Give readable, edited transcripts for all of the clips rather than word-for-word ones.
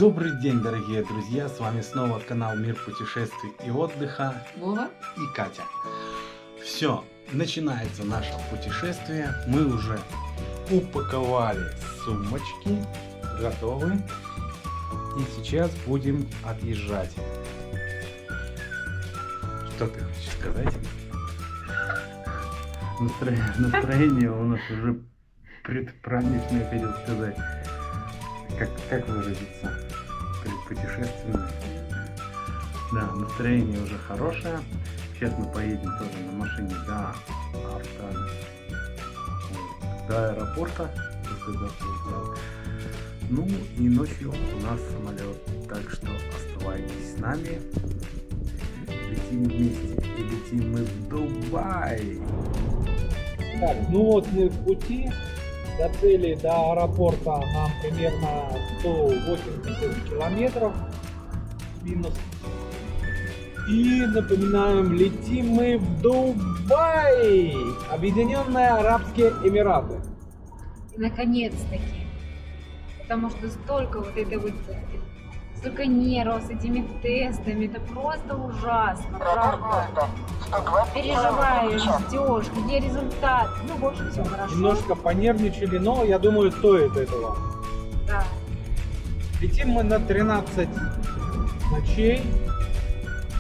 Добрый день, дорогие друзья! С вами снова канал Мир путешествий и отдыха. Вова и Катя. Все, начинается наше путешествие. Мы уже упаковали сумочки, готовы. И сейчас будем отъезжать. Что ты хочешь сказать? Настроение у нас уже предпраздничное, хотел сказать. Как выразиться? Предпутешественное. Да, настроение уже хорошее. Сейчас мы поедем тоже на машине до аэропорта. Ну и ночью у нас самолет. Так что оставайтесь с нами. Летим вместе. И летим мы в Дубай. Так, ну вот мы в пути. До цели, до аэропорта нам примерно 180 километров минус. И напоминаем, летим мы в Дубай, Объединенные Арабские Эмираты. наконец-таки. Потому что столько вот этой вот, столько нервов с этими тестами, это просто ужасно, правда. Переживаешь, ждешь, где результат, ну больше всего хорошо. Немножко понервничали, но я думаю, стоит этого. Да. Летим мы на 13 ночей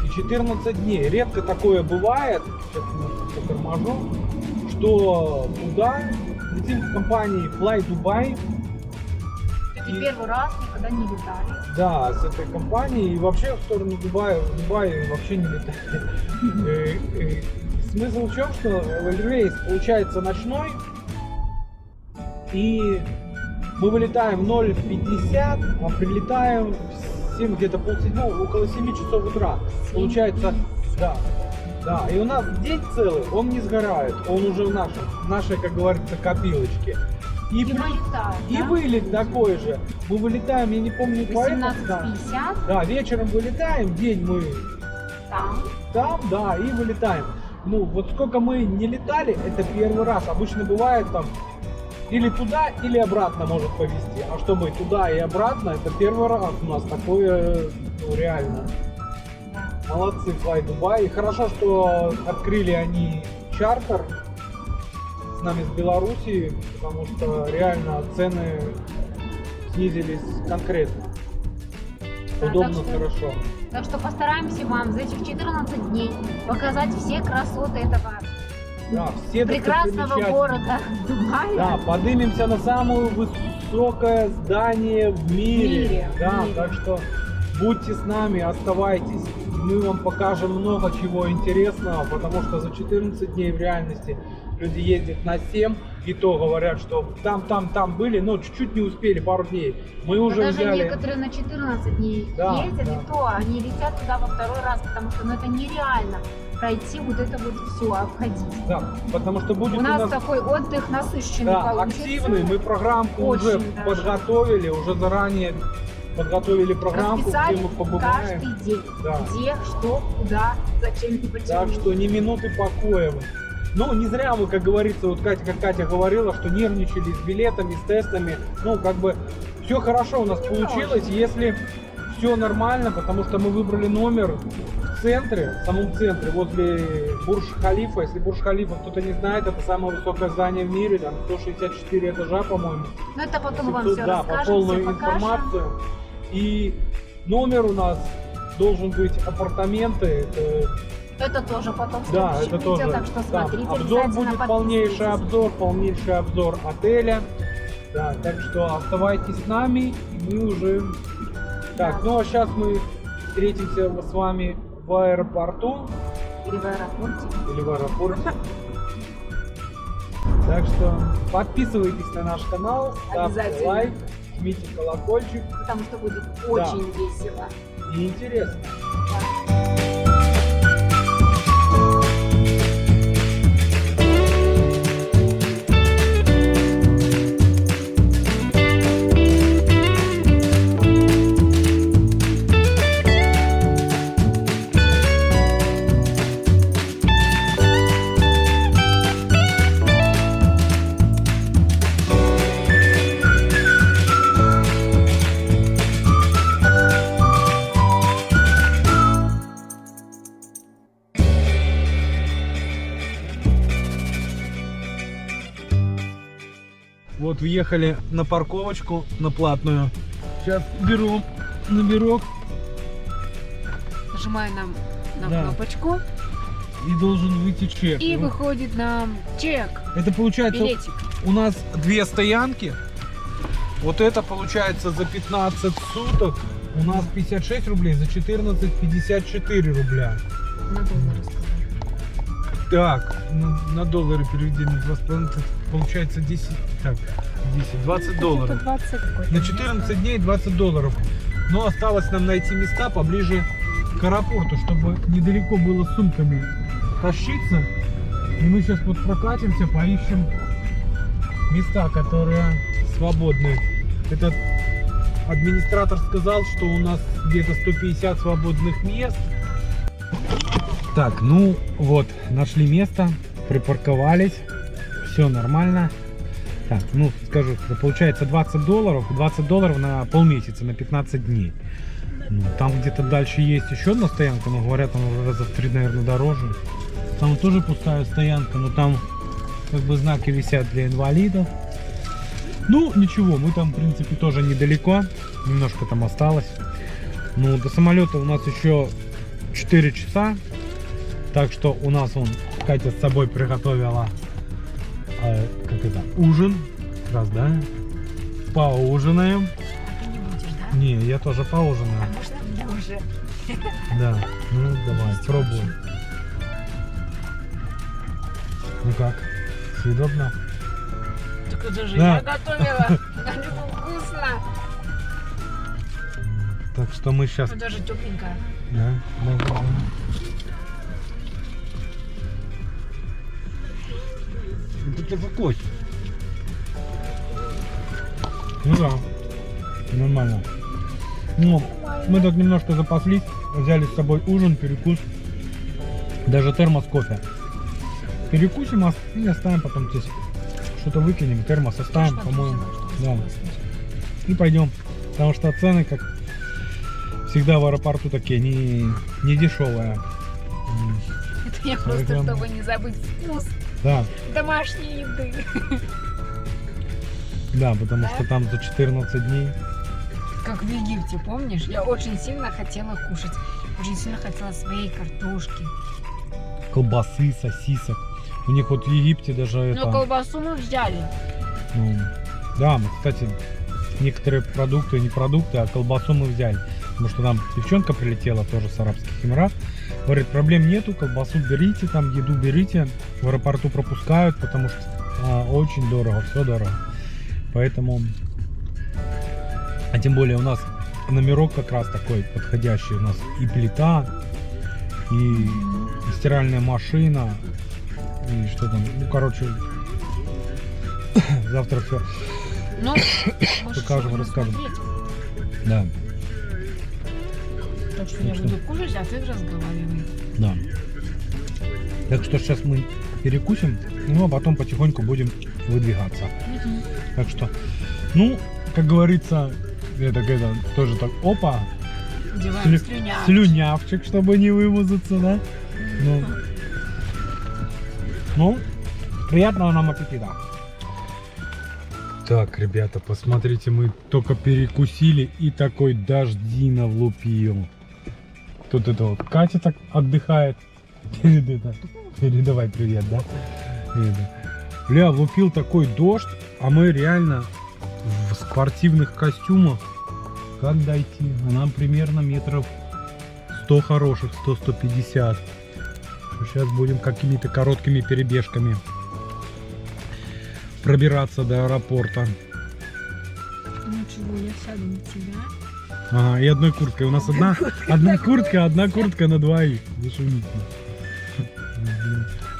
и 14 дней. Редко такое бывает, сейчас немножко поторможу, что туда летим в компании Fly Dubai. Это первый раз, никогда не летали. Да, с этой компанией и вообще в сторону Дубая, в Дубае вообще не летали. Смысл в чем, что рейс получается ночной, и мы вылетаем в 0:50, а прилетаем в 7, где-то полседьмого, около 7 часов утра. Получается, да. И у нас день целый, он не сгорает, он уже в нашей, как говорится, копилочке. И вылетаем, И да? вылет такой же. Мы вылетаем, я не помню, по этому. 18:50. Да, вечером вылетаем, день мы там, да, и вылетаем. Ну, вот сколько мы не летали, это первый раз. Обычно бывает там или туда, или обратно может повезти. А чтобы туда и обратно, это первый раз у нас такое, ну, реально. Молодцы, Fly Dubai. И хорошо, что открыли они чартер с нами с Белоруссии, потому что реально цены снизились конкретно. Да, Удобно, так что- хорошо. Так что постараемся вам за этих 14 дней показать все красоты этого Да, все прекрасного достопримечательности. города Дубая. Да, поднимемся на самое высокое здание в мире. Да, в мире. так что будьте с нами, оставайтесь. Мы вам покажем много чего интересного, потому что за 14 дней в реальности люди ездят на 7, и то говорят, что там были, но чуть-чуть не успели, пару дней. Мы Но уже даже взяли... некоторые на 14 дней Да, ездят, да. и то они летят туда во второй раз, потому что это нереально пройти вот это вот все, обходить. Да, потому что будет У нас такой отдых насыщенный да, получится. активный. Мы программку уже Очень даже. подготовили, уже заранее подготовили программку, где Расписали мы побываем. каждый день, Да. где, что, куда, зачем и почему. Так что ни минуты покоя. Ну, не зря мы, как говорится, вот как Катя говорила, что нервничали с билетами, с тестами. Ну, как бы все хорошо у нас получилось, если все нормально, потому что мы выбрали номер в центре, в самом центре, возле Бурдж-Халифа. Если Бурдж-Халифа кто-то не знает, это самое высокое здание в мире, там 164 этажа, по-моему. Но это потом вам Тут, все да, по расскажем, полную все покажем. информацию. И номер у нас должен быть апартаменты. Это тоже потом в Да, следующем это видео, тоже. так что Да, смотрите, обзор обязательно будет полнейший подписывайтесь. обзор отеля. Да, так что оставайтесь с нами, и мы уже. Так, ну а сейчас мы встретимся с вами в аэропорту Или в аэропорте. или в аэропорте. Так что подписывайтесь на наш канал, ставьте Обязательно. лайк, жмите колокольчик, Потому что будет очень весело. и интересно. Вот въехали на парковочку, на платную. Сейчас беру номерок. Нажимаю на Да. кнопочку. И должен выйти чек. И Вот. выходит нам чек, Это получается билетик. у нас 2 стоянки. Вот это получается за 15 суток. У нас 56 рублей, за 14 54 рубля. На доллары сказали. Так, на доллары переведение 2,5, получается 10, так, 10, 20 долларов. 20 На 14 дней 20 долларов. Но осталось нам найти места поближе к аэропорту, чтобы недалеко было с сумками тащиться. И мы сейчас вот прокатимся, поищем места, которые свободны. Этот администратор сказал, что у нас где-то 150 свободных мест. Так, ну вот, нашли место, припарковались, все нормально. Так, ну скажу, получается 20 долларов, 20 долларов на полмесяца, на 15 дней. Ну, там где-то дальше есть еще одна стоянка, но говорят, там уже раза в 3, наверное, дороже. Там тоже пустая стоянка, но там как бы знаки висят для инвалидов. Ну, ничего, мы там, в принципе, тоже недалеко, немножко там осталось. Ну, до самолета у нас еще 4 часа. Так что у нас Катя с собой приготовила как это, ужин. Раз, да? Поужинаем. А ты не будешь, да? Не, я тоже поужинаю. А может, я уже. Да, ну давай, пробуем. Ну как? Съедобно? Так это же Да. я готовила. Это вкусно. Так что мы сейчас... Это даже тепленькая. Да, да. Это же кость. Ну да, нормально. Ну, мы тут немножко запаслись, взяли с собой ужин, перекус, даже термос кофе. Перекусим и оставим потом здесь. Что-то выкинем, термос оставим, по-моему. Да. И пойдем. Потому что цены, как всегда в аэропорту, такие не дешевые. Это я просто, Поэтому- чтобы не забыть вкус Да, домашней еды. да, потому что там за 14 дней. Как в Египте, помнишь? Я очень сильно хотела кушать. Очень сильно хотела своей картошки. Колбасы, сосисок. У них вот в Египте даже Но это... колбасу мы взяли. Ну, да, мы, кстати, некоторые продукты, не продукты, а колбасу мы взяли. Потому что там девчонка прилетела тоже с Арабских Эмиратов. Говорит, проблем нету, колбасу берите, там еду берите. В аэропорту пропускают, потому что очень дорого, все дорого. Поэтому... А тем более у нас номерок как раз такой подходящий. У нас и плита, и стиральная машина, и что там, ну короче, завтра все, Ну, можешь Покажем, сегодня расскажем. смотреть. да, Так что я что? буду кушать, а ты разговаривай. да. Так что сейчас мы перекусим, ну а потом потихоньку будем выдвигаться. Так что, ну, как говорится, это тоже так, опа, Одеваем слюня. слюнявчик, чтобы не вымазаться, да? Ну, приятного нам аппетита. Так, ребята, посмотрите, мы только перекусили и такой дождина влупил. Тут это вот Катя так отдыхает. Передавай привет, да? Бля, влупил такой дождь, а мы реально в спортивных костюмах. Как дойти? А нам примерно метров 100 хороших, 100-150. Сейчас будем какими-то короткими перебежками пробираться до аэропорта. Ну чего, я сяду на тебя. Ага, и одной курткой. У нас одна куртка на двоих. Зашумите.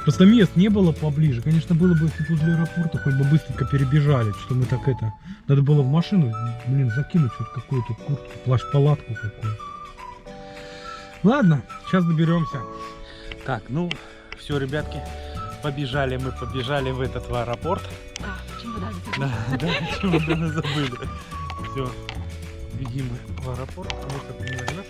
Просто мест не было поближе. Конечно, было бы, если возле аэропорта, хоть бы быстренько перебежали. Что мы так это... Надо было в машину, закинуть вот какую-то куртку, плащ-палатку какую-то. Ладно, сейчас доберемся. Так, ну, все, ребятки, побежали в этот в аэропорт. А, чемодан. Да, чемоданы забыли. Все, бегим мы в аэропорт, а ты не возьмешь?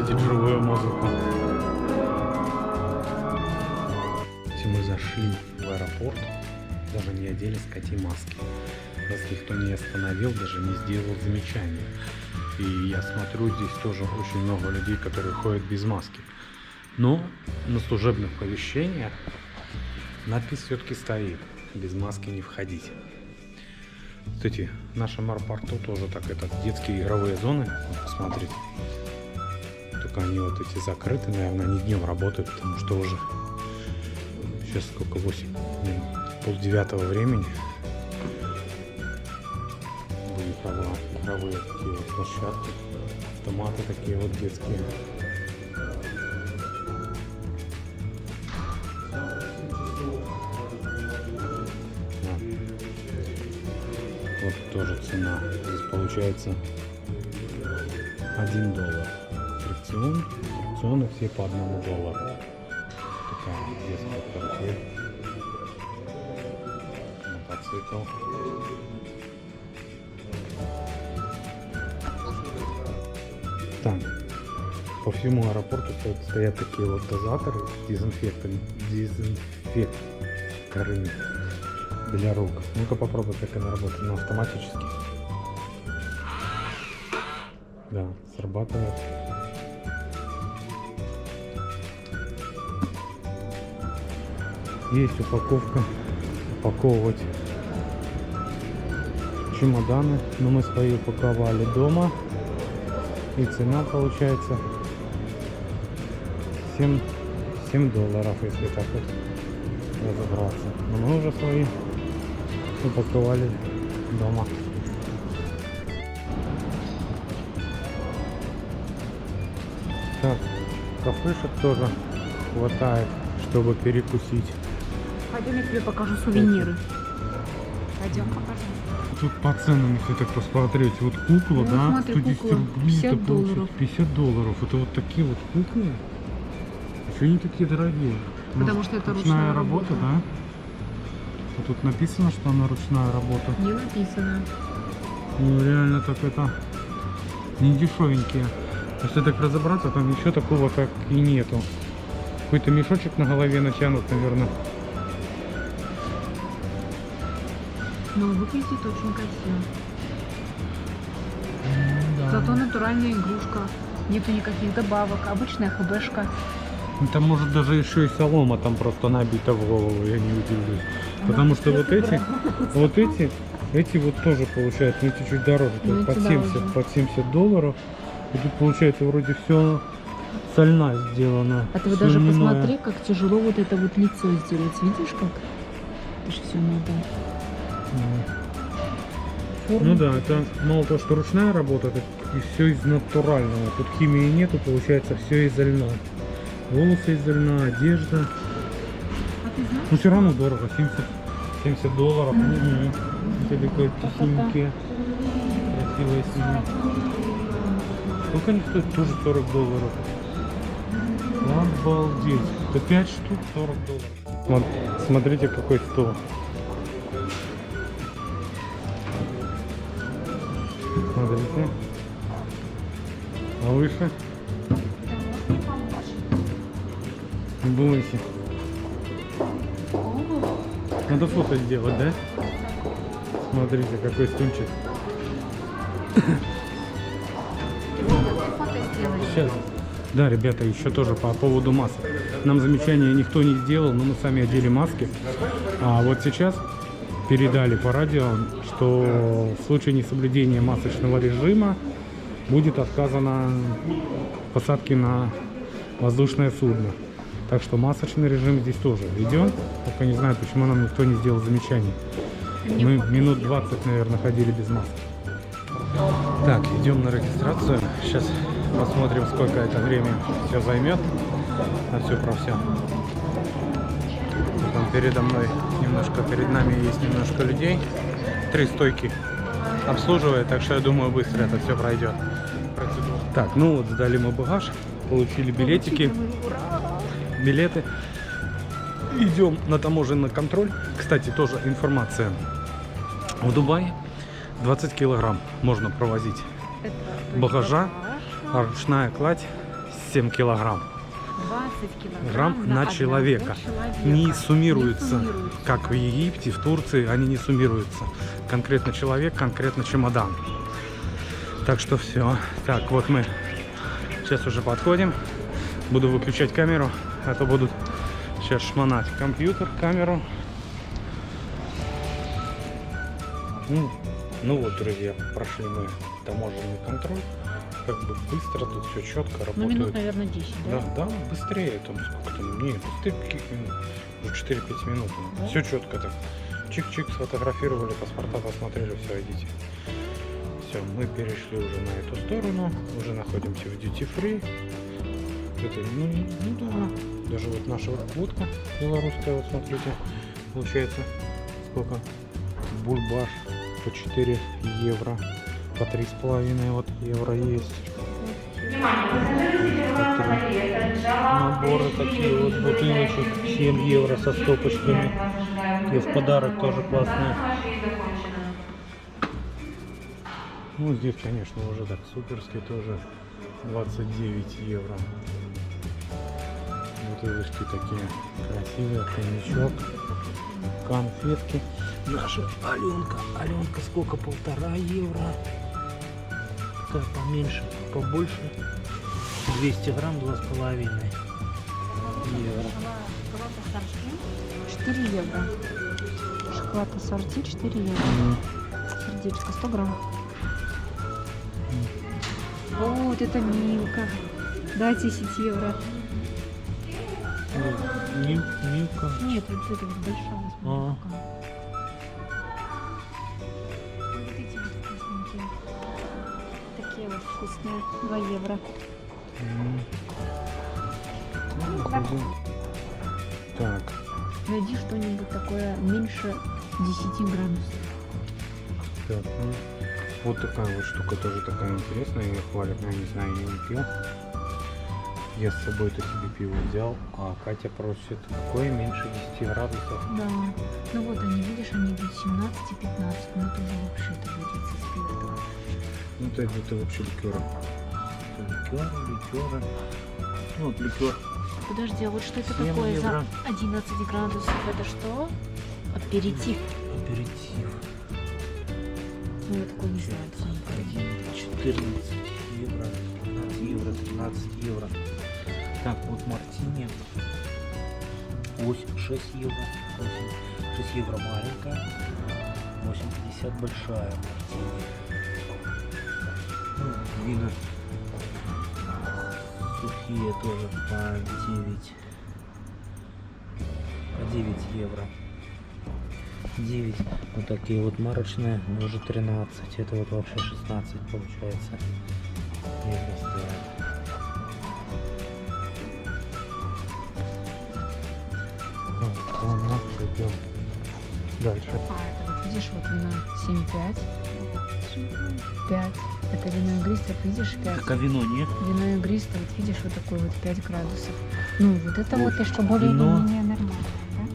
встретить живую музыку. Мы зашли в аэропорт, даже не одели скоти маски. Нас никто не остановил, даже не сделал замечания. И я смотрю, здесь тоже очень много людей, которые ходят без маски. Но на служебных помещениях надпись все-таки стоит: без маски не входить. Кстати, в нашем аэропорту тоже так детские игровые зоны, вот посмотрите. Только они вот эти закрыты, наверное, они днем работают, потому что уже сейчас сколько, 8, полдевятого времени. Были игровые такие вот площадки, автоматы такие вот детские. Вот тоже цена. Здесь получается $1. Аттракционы все по $1. Такая детская карусель. Мотоцикл. Так, по всему аэропорту стоят такие вот дозаторы, дезинфекторы для рук. Ну-ка попробуй, как она работает. Ну, автоматически. Да, срабатывает. Есть упаковка. Упаковывать чемоданы. Но мы свои упаковали дома. И цена получается $7, если так вот разобраться. Но мы уже свои упаковали дома. Так, кафешек тоже хватает, чтобы перекусить. Пойдем, я тебе покажу сувениры. Пойдем, покажу. Тут по ценам, если так посмотреть, вот кукла, Ну, да, смотри, 110 кукла, рублей, это $50. получается $50. Это вот такие вот куклы. Еще не такие дорогие. Потому Может, что это ручная работа. да? Вот тут написано, что она ручная работа. Не написано. Ну реально так это не дешевенькие. Если так разобраться, там ничего такого так и нету. Какой-то мешочек на голове натянут, наверное. Но выглядит очень красиво. Да. Зато натуральная игрушка. Нету никаких добавок. Обычная хбшка. Ну, там может даже еще и солома там просто набита в голову, я не удивлюсь. Потому что вот эти вот тоже получаются, но эти чуть дороже, Ну, под эти дороже. $70. И тут получается вроде все сольна сделано. А ты вот всё даже льняное. посмотри, как тяжело вот это вот лицо сделать. Видишь как? Это же все надо. Ну да, это мало того, что ручная работа, так и все из натурального. Тут химии нету, получается все из льна. Волосы из льна, одежда. А ты знаешь? Но все равно дорого, $70. Это такие тихенькие, красивые синие. Сколько они стоят? Тоже $40. Обалдеть. Это 5 штук $40. Вот, смотрите, какой стол. Смотрите. А выше? Не бойся. Надо фото сделать, да? Смотрите, какой стульчик. Фото сделай. Сейчас. Да, ребята, еще тоже по поводу масок. Нам замечания никто не сделал, но мы сами одели маски. А вот сейчас передали по радио, что в случае несоблюдения масочного режима будет отказано посадке на воздушное судно. Так что масочный режим здесь тоже введен. Только не знаю, почему нам никто не сделал замечаний. Мы минут 20, наверное, ходили без маски. Так, идем на регистрацию. Сейчас посмотрим, сколько это время все займет. На все про все. Там передо мной немножко, перед нами есть немножко людей. 3 стойки обслуживает, так что я думаю, быстро это все пройдет. Так, ну вот сдали мы багаж, получили билетики, билеты. Идем на таможенный контроль. Кстати, тоже информация. В Дубае 20 килограмм можно провозить багажа, а ручная кладь 27 килограмм. 20 Грамм килограмм на одного человека. Не суммируется, как в Египте, в Турции, они не суммируются. Конкретно человек, конкретно чемодан. Так что все. Так, вот мы сейчас уже подходим. Буду выключать камеру, а то будут сейчас шмонать компьютер, камеру. Ну вот, друзья, прошли мы таможенный контроль. Как бы быстро, тут все четко работает. Ну, минут, наверное, 10, да? Да, быстрее, там сколько там, не, быстрее каких минут, уже 4-5 минут. Да? Все четко так. Чик-чик, сфотографировали, паспорта посмотрели, все, идите. Все, мы перешли уже на эту сторону, уже находимся в duty free. Это, ну да, даже вот наша водка белорусская, вот смотрите, получается, сколько? Бульбаш по 4 евро. По 3,5 вот евро есть. Наборы такие вот бутылочек 7 евро со стопочками. И в подарок тоже классные. Ну здесь, конечно, уже так суперски тоже 29 евро. Бутылочки такие красивые, коньячок, конфетки. Наша Аленка сколько? 1,5 евро. Такая поменьше, побольше. 200 грамм, 2,5 евро. 4 евро. Шоколад ассорти 4 евро. Сердечко 100 грамм. Вот это Милка. Да, 10 евро. Милка. Нет, вот это вот большая. А. Вот эти вот вкусненькие. Такие вот вкусные. 2 евро. Так. Найди что-нибудь такое меньше 10 градусов. Так, ну, вот такая вот штука тоже такая интересная. Ее хвалят, но я не знаю, я не пил. Я с собой-то себе пиво взял, а Катя просит, какое меньше 10 градусов. Да. Ну вот они, видишь, они будут 17 и 15. Ну это уже вообще-то будет со спиртом. Ну это вообще ликеры. Ликеры. Ну вот ликер. Подожди, а вот что это 7 такое евро. за 11 градусов? Это что? Аперитив. Аперитив. Ну я такой не знаю. 14 евро, 15 евро, 13 евро. Так, вот мартини. 6 евро. 6 евро маленькая. 8,50 большая мартини. Ну, вина сухие тоже по 9 евро. 9. Вот такие вот марочные, уже 13. Это вот вообще 16 получается. Евро стоят. Вот, ладно, пойдем дальше. А, это вот видишь, вот вино 7,5. 5. Это вино игристое, видишь, 5. Как вино, нет? Вино игристое, вот видишь, вот такой вот 5 градусов. Ну, вот это вот еще более вино. или менее нормально, да?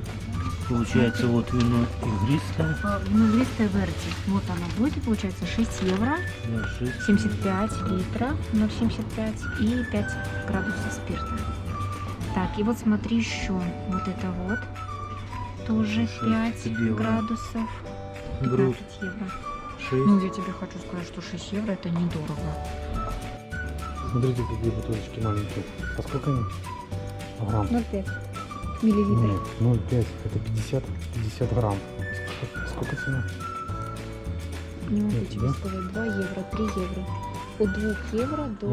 Получается вот вино игристое. Вино игристое Верти. Вот оно будет, получается, 6 евро, 75 литров, 0,75 и 5 градусов спирта. Так, и вот смотри еще, вот это вот, тоже 5 евро. градусов, 15 Груз. евро. 6. Ну, я тебе хочу сказать, что 6 евро это недорого. Смотрите, какие бутылочки маленькие. А сколько они? Грамм? 0,5 миллилитров. Нет, 0,5. Это 50 грамм. Сколько цена? Не могу Нет, тебе да? сказать, 2 евро, 3 евро. От 2 евро до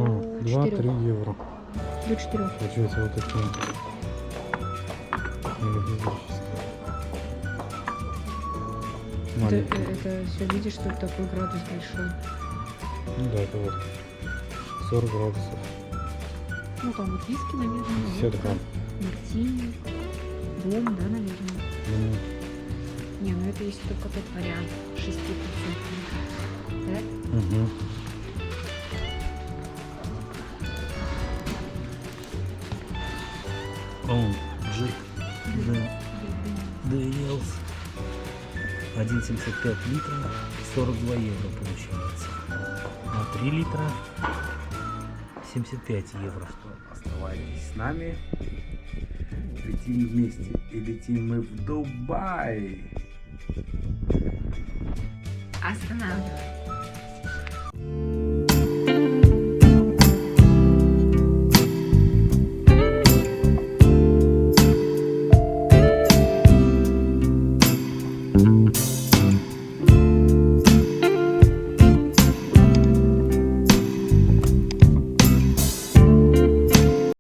4. 2-3 евро. До 4. Получается вот такие. Маленькие. Это все видишь, что такой градус большой. Ну да, это вот 40 градусов. Ну там вот виски, наверное, 50 водка, грамм. мартини, ром, да, наверное. Ну, Не, ну это есть только тот вариант 6%. Да? угу. Джек Дэниелс 1,75 литра, 42 евро получается. На 3 литра 85 евро. Оставайтесь с нами. Летим вместе. И летим мы в Дубай. Останавливай.